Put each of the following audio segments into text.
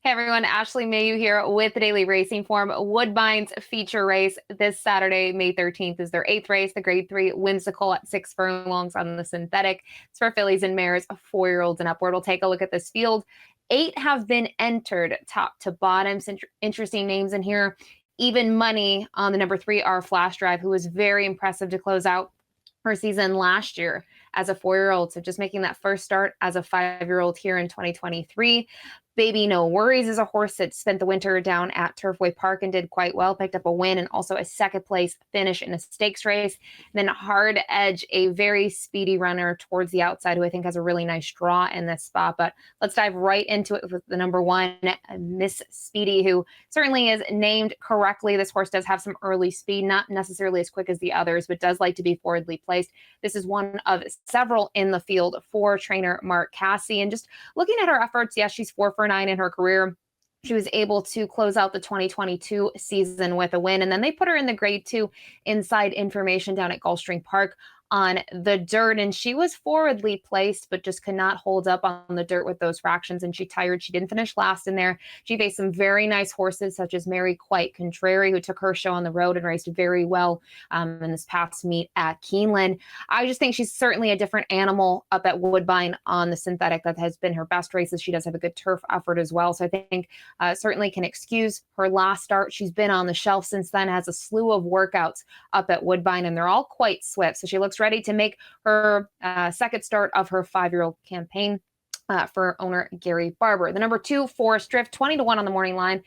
Hey everyone, Ashley Mailloux here with the Daily Racing Form. Woodbine's feature race this Saturday, May 13th, is their 8th race, the Grade 3 Whimsical at 6 furlongs on the synthetic. It's for fillies and mares, 4-year-olds and upward. We'll take a look at this field. 8 have been entered top to bottom. Some interesting names in here. Even money on the number 3, our Flash Drive, who was very impressive to close out her season last year as a 4-year-old. So just making that first start as a 5-year-old here in 2023. Baby No Worries is a horse that spent the winter down at Turfway Park and did quite well, picked up a win and also a second place finish in a stakes race. And then Hard Edge, a very speedy runner towards the outside who I think has a really nice draw in this spot. But let's dive right into it with the number 1, Miss Speedy, who certainly is named correctly. This horse does have some early speed, not necessarily as quick as the others, but does like to be forwardly placed. This is one of several in the field for trainer Mark Cassie. And just looking at her efforts, yes, she's 4 for 9 in her career. She was able to close out the 2022 season with a win, and then they put her in the Grade 2 Inside Information down at Gulfstream Park on the dirt, and she was forwardly placed but just could not hold up on the dirt with those fractions, and she tired. She didn't finish last in there. She faced some very nice horses such as Mary Quite Contrary, who took her show on the road and raced very well in this past meet at Keeneland. I just think she's certainly a different animal up at Woodbine on the synthetic. That has been her best races. She does have a good turf effort as well, so I think certainly can excuse her last start. She's been on the shelf since then, has a slew of workouts up at Woodbine, and they're all quite swift, so she looks ready to make her second start of her 5-year-old campaign for owner Gary Barber. The number 2, Forest Drift, 20-1 on the morning line.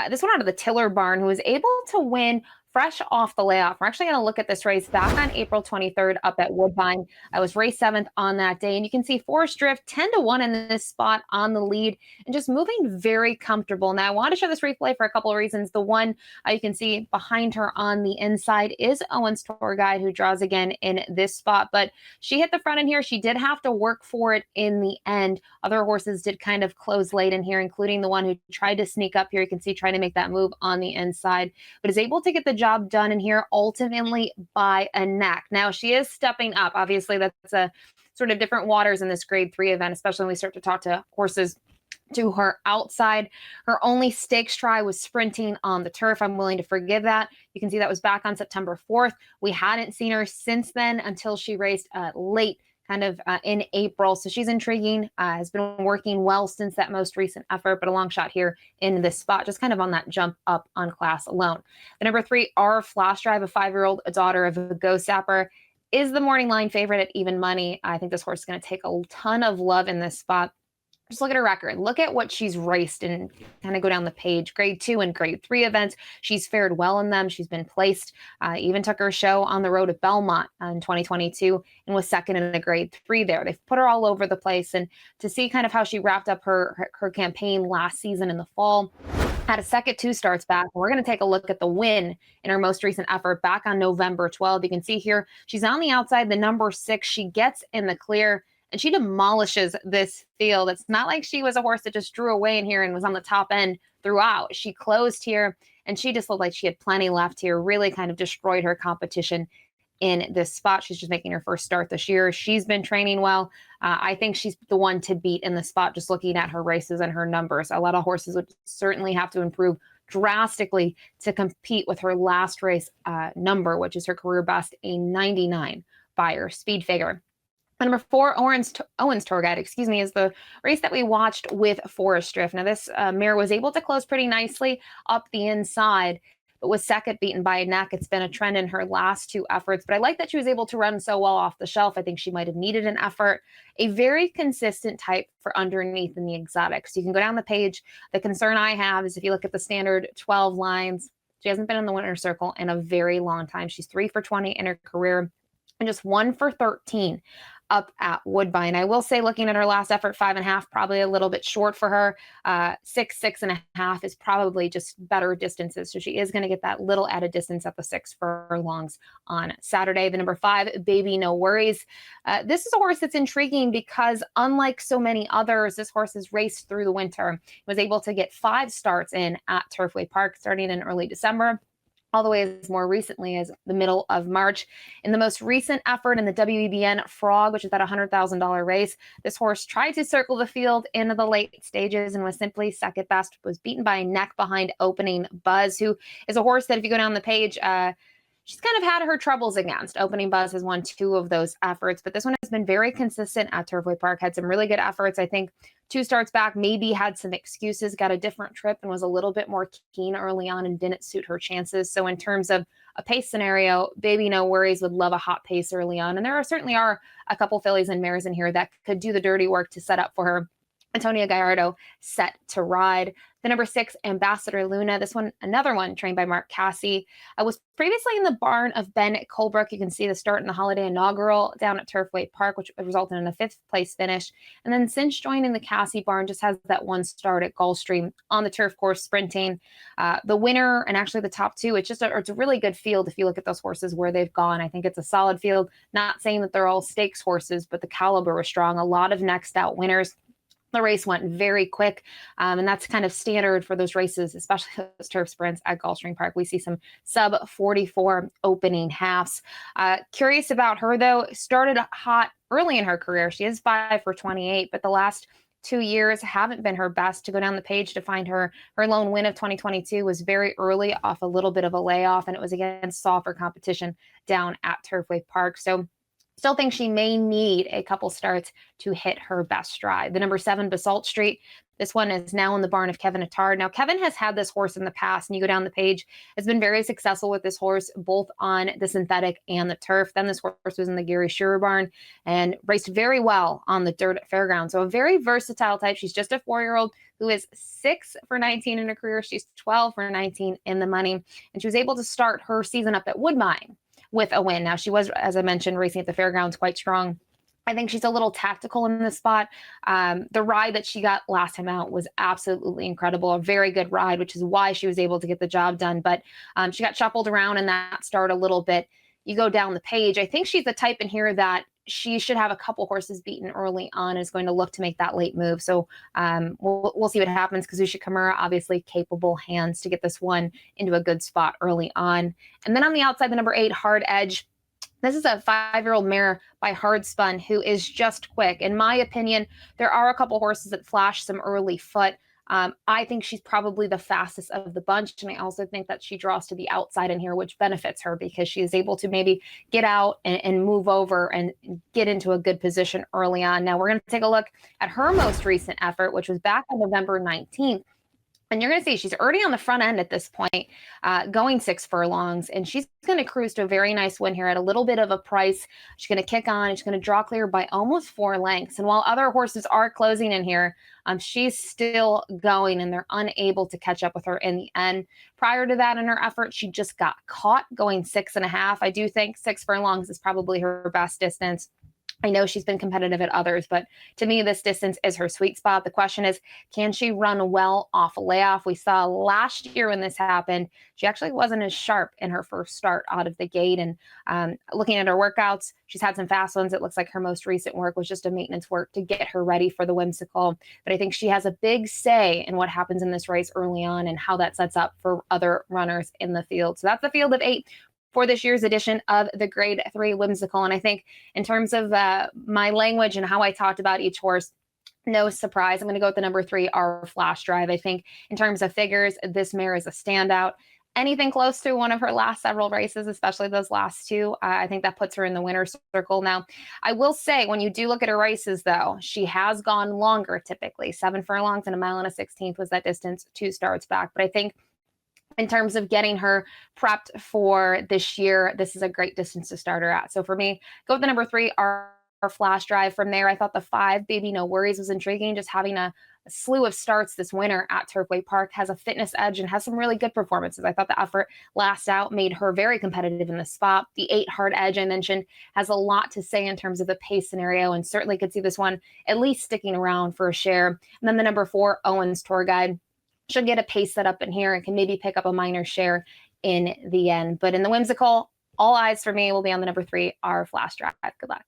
This one out of the Tiller barn, who was able to win fresh off the layoff. We're actually going to look at this race back on April 23rd up at Woodbine. I was race 7th on that day, and you can see Forest Drift 10-1 in this spot on the lead and just moving very comfortable. Now, I want to show this replay for a couple of reasons. The one you can see behind her on the inside is Owen's tour guide, who draws again in this spot, but she hit the front in here. She did have to work for it in the end. Other horses did kind of close late in here, including the one who tried to sneak up here. You can see trying to make that move on the inside, but is able to get the job done in here ultimately by a neck. Now, she is stepping up. Obviously, that's a sort of different waters in this Grade 3 event, especially when we start to talk to horses to her outside. Her only stakes try was sprinting on the turf. I'm willing to forgive that. You can see that was back on September 4th. We hadn't seen her since then until she raced late kind of in April. So she's intriguing, has been working well since that most recent effort, but a long shot here in this spot, just kind of on that jump up on class alone. The number 3, our Flash Drive, a 5-year-old, a daughter of a Go Sapper, is the morning line favorite at even money. I think this horse is going to take a ton of love in this spot. Just look at her record. Look at what she's raced and kind of go down the page. Grade 2 and Grade 3 events. She's fared well in them. She's been placed. Even took her show on the road at Belmont in 2022 and was second in the Grade 3 there. They've put her all over the place. And to see kind of how she wrapped up her campaign last season in the fall, had a second 2 starts back. We're going to take a look at the win in her most recent effort back on November 12th. You can see here, she's on the outside, the number 6. She gets in the clear, and she demolishes this field. It's not like she was a horse that just drew away in here and was on the top end throughout. She closed here, and she just looked like she had plenty left here, really kind of destroyed her competition in this spot. She's just making her first start this year. She's been training well. I think she's the one to beat in the spot, just looking at her races and her numbers. A lot of horses would certainly have to improve drastically to compete with her last race number, which is her career best, a 99 by her speed figure. Number 4, Owen's tour guide, is the race that we watched with Forest Drift. Now, this mare was able to close pretty nicely up the inside, but was second beaten by a neck. It's been a trend in her last 2 efforts, but I like that she was able to run so well off the shelf. I think she might have needed an effort. A very consistent type for underneath in the exotics. You can go down the page. The concern I have is if you look at the standard 12 lines, she hasn't been in the winner's circle in a very long time. She's 3 for 20 in her career and just 1 for 13 up at Woodbine. I will say, looking at her last effort, 5.5, probably a little bit short for her. 6.5 is probably just better distances. So she is going to get that little added distance at the 6 furlongs on Saturday. The number 5, Baby No Worries. This is a horse that's intriguing because unlike so many others, this horse has raced through the winter. Was able to get 5 starts in at Turfway Park starting in early December. all the way as more recently as the middle of March. In the most recent effort in the WEBN Frog, which is that $100,000 race, this horse tried to circle the field into the late stages and was simply second best, was beaten by a neck behind opening Buzz, who is a horse that if you go down the page, she's kind of had her troubles against. Opening Buzz has won 2 of those efforts, but this one has been very consistent at Turfway Park, had some really good efforts. I think 2 starts back, maybe had some excuses, got a different trip and was a little bit more keen early on and didn't suit her chances. So in terms of a pace scenario, Baby No Worries would love a hot pace early on. And there certainly are a couple fillies and mares in here that could do the dirty work to set up for her. Antonia Gallardo set to ride. The number 6, Ambassador Luna. This one, another one trained by Mark Casse. I was previously in the barn of Ben Colebrook. You can see the start in the Holiday Inaugural down at Turfway Park, which resulted in a 5th place finish. And then since joining the Casse barn, just has that one start at Gulfstream on the turf course sprinting. The winner and actually the top 2, it's a really good field if you look at those horses where they've gone. I think it's a solid field. Not saying that they're all stakes horses, but the caliber was strong. A lot of next out winners. The race went very quick, and that's kind of standard for those races, especially those turf sprints at Gulfstream Park. We see some sub 44 opening halves. Curious about her, though, started hot early in her career. She is 5 for 28, but the last 2 years haven't been her best. To go down the page to find her lone win of 2022 was very early off a little bit of a layoff, and it was against softer competition down at Turfway Park. So still think she may need a couple starts to hit her best stride. The number 7, Basalt Street. This one is now in the barn of Kevin Attard. Now, Kevin has had this horse in the past, and you go down the page, has been very successful with this horse, both on the synthetic and the turf. Then this horse was in the Gary Shearer barn and raced very well on the dirt at Fairgrounds. So a very versatile type. She's just a 4-year-old who is 6 for 19 in her career. She's 12 for 19 in the money, and she was able to start her season up at Woodbine with a win. Now, she was, as I mentioned, racing at the Fairgrounds quite strong. I think she's a little tactical in this spot. The ride that she got last time out was absolutely incredible, a very good ride, which is why she was able to get the job done. But she got shuffled around in that start a little bit. You go down the page, I think she's the type in here that she should have a couple horses beaten early on, is going to look to make that late move. So we'll see what happens. Kazushi Kimura, obviously capable hands to get this one into a good spot early on. And then on the outside, the number 8, Hard Edge. This is a 5-year-old mare by Hard Spun who is just quick. In my opinion, there are a couple horses that flash some early foot. I think she's probably the fastest of the bunch, and I also think that she draws to the outside in here, which benefits her because she is able to maybe get out and move over and get into a good position early on. Now, we're going to take a look at her most recent effort, which was back on November 19th. And you're going to see she's already on the front end at this point, going 6 furlongs, and she's going to cruise to a very nice win here at a little bit of a price. She's going to kick on. She's going to draw clear by almost 4 lengths. And while other horses are closing in here, she's still going, and they're unable to catch up with her in the end. Prior to that in her effort, she just got caught going 6.5. I do think 6 furlongs is probably her best distance. I know she's been competitive at others, but to me, this distance is her sweet spot. The question is, can she run well off a layoff? We saw last year when this happened, she actually wasn't as sharp in her first start out of the gate. And looking at her workouts, she's had some fast ones. It looks like her most recent work was just a maintenance work to get her ready for the Whimsical. But I think she has a big say in what happens in this race early on and how that sets up for other runners in the field. So that's the field of 8 for this year's edition of the Grade 3 Whimsical. And I think in terms of my language and how I talked about each horse, no surprise, I'm going to go with the number 3, our Flash Drive. I think in terms of figures, this mare is a standout. Anything close to one of her last several races, especially those last 2, I think that puts her in the winner's circle. Now, I will say, when you do look at her races, though, she has gone longer typically. 7 furlongs and 1.1 was that distance 2 starts back. But I think in terms of getting her prepped for this year, this is a great distance to start her at. So for me, go with the number 3, our Flash Drive. From there, I thought the 5, Baby No Worries, was intriguing. Just having a slew of starts this winter at Turfway Park, has a fitness edge and has some really good performances. I thought the effort last out made her very competitive in the spot. The 8, Hard Edge, I mentioned, has a lot to say in terms of the pace scenario, and certainly could see this one at least sticking around for a share. And then the number 4, Owen's Tour Guide, should get a pace set up in here and can maybe pick up a minor share in the end. But in the Whimsical, all eyes for me will be on the number 3, our Flash Drive. Good luck.